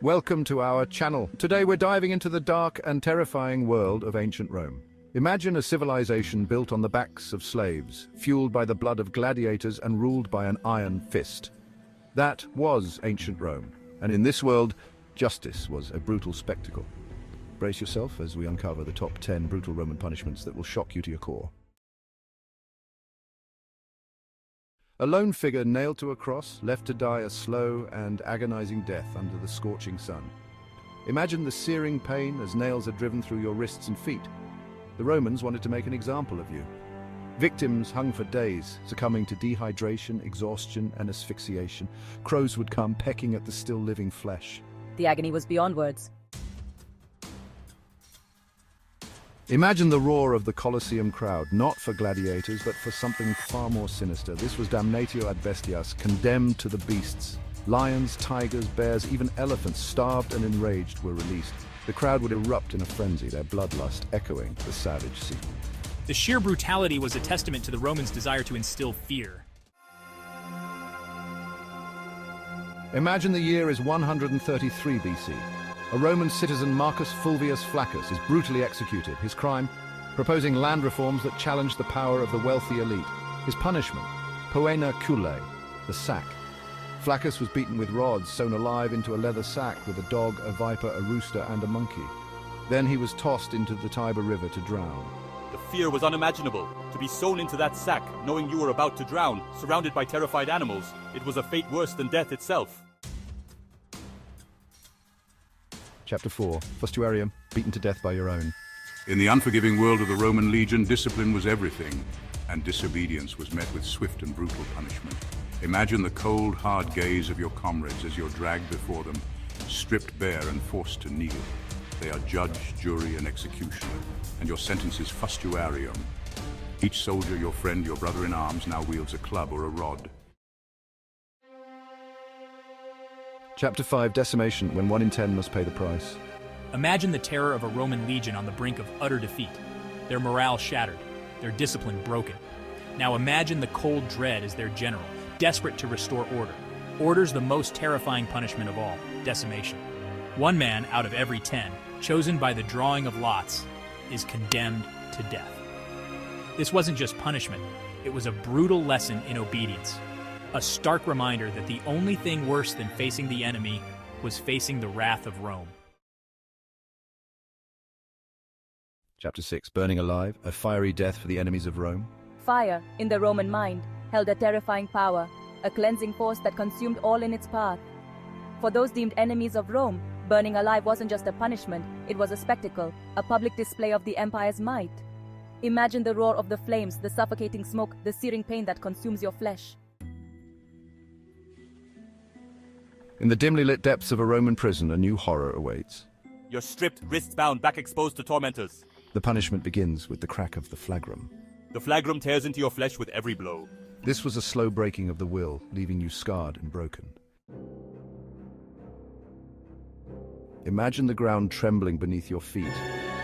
Welcome to our channel. Today we're diving into the dark and terrifying world of ancient Rome. Imagine a civilization built on the backs of slaves, fueled by the blood of gladiators and ruled by an iron fist. That was ancient Rome, and in this world, justice was a brutal spectacle. Brace yourself as we uncover the top 10 brutal Roman punishments that will shock you to your core. A lone figure nailed to a cross, left to die a slow and agonizing death under the scorching sun. Imagine the searing pain as nails are driven through your wrists and feet. The Romans wanted to make an example of you. Victims hung for days, succumbing to dehydration, exhaustion, and asphyxiation. Crows would come pecking at the still-living flesh. The agony was beyond words. Imagine the roar of the Colosseum crowd, not for gladiators, but for something far more sinister. This was damnatio ad bestias, condemned to the beasts. Lions, tigers, bears, even elephants, starved and enraged, were released. The crowd would erupt in a frenzy, their bloodlust echoing the savage scene. The sheer brutality was a testament to the Romans' desire to instill fear. Imagine the year is 133 BC. A Roman citizen, Marcus Fulvius Flaccus, is brutally executed. His crime? Proposing land reforms that challenged the power of the wealthy elite. His punishment? Poena culae, the sack. Flaccus was beaten with rods, sewn alive into a leather sack with a dog, a viper, a rooster, and a monkey. Then he was tossed into the Tiber River to drown. The fear was unimaginable. To be sewn into that sack, knowing you were about to drown, surrounded by terrified animals, it was a fate worse than death itself. Chapter 4. Fustuarium, beaten to death by your own. In the unforgiving world of the Roman legion, discipline was everything, and disobedience was met with swift and brutal punishment. Imagine the cold, hard gaze of your comrades as you're dragged before them, stripped bare and forced to kneel. They are judge, jury, and executioner, and your sentence is fustuarium. Each soldier, your friend, your brother in arms, now wields a club or a rod. Chapter 5. Decimation, when 1 in 10 must pay the price. Imagine the terror of a Roman legion on the brink of utter defeat. Their morale shattered, their discipline broken. Now imagine the cold dread as their general, desperate to restore order. Orders the most terrifying punishment of all, decimation. 1 man out of every 10, chosen by the drawing of lots, is condemned to death. This wasn't just punishment, it was a brutal lesson in obedience. A stark reminder that the only thing worse than facing the enemy was facing the wrath of Rome. Chapter 6. Burning alive, a fiery death for the enemies of Rome. Fire, in the Roman mind, held a terrifying power, a cleansing force that consumed all in its path. For those deemed enemies of Rome, burning alive wasn't just a punishment, it was a spectacle, a public display of the empire's might. Imagine the roar of the flames, the suffocating smoke, the searing pain that consumes your flesh. In the dimly lit depths of a Roman prison, a new horror awaits. You're stripped, wrists bound, back exposed to tormentors. The punishment begins with the crack of the flagrum. The flagrum tears into your flesh with every blow. This was a slow breaking of the will, leaving you scarred and broken. Imagine the ground trembling beneath your feet,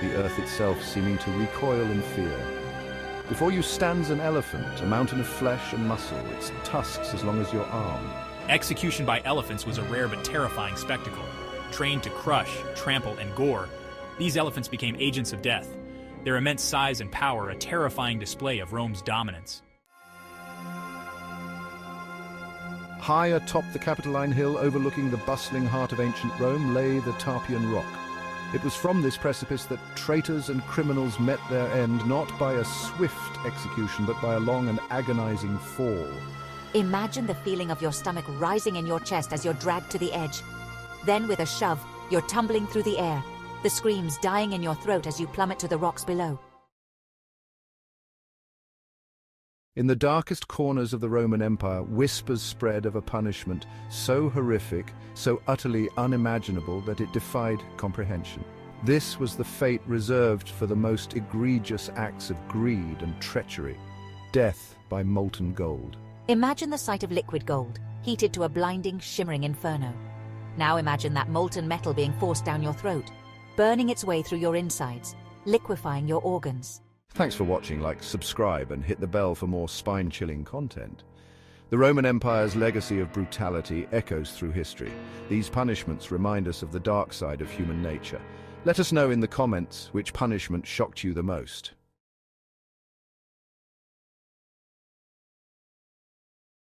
the earth itself seeming to recoil in fear. Before you stands an elephant, a mountain of flesh and muscle, its tusks as long as your arm. Execution by elephants was a rare but terrifying spectacle. Trained to crush, trample, and gore, these elephants became agents of death. Their immense size and power a terrifying display of Rome's dominance. High atop the Capitoline Hill overlooking the bustling heart of ancient Rome lay the Tarpeian Rock. It was from this precipice that traitors and criminals met their end, not by a swift execution, but by a long and agonizing fall. Imagine the feeling of your stomach rising in your chest as you're dragged to the edge. Then with a shove, you're tumbling through the air, the screams dying in your throat as you plummet to the rocks below. In the darkest corners of the Roman Empire, whispers spread of a punishment so horrific, so utterly unimaginable that it defied comprehension. This was the fate reserved for the most egregious acts of greed and treachery, death by molten gold. Imagine the sight of liquid gold, heated to a blinding, shimmering inferno. Now imagine that molten metal being forced down your throat, burning its way through your insides, liquefying your organs. Thanks for watching. Like, subscribe, and hit the bell for more spine-chilling content. The Roman Empire's legacy of brutality echoes through history. These punishments remind us of the dark side of human nature. Let us know in the comments which punishment shocked you the most.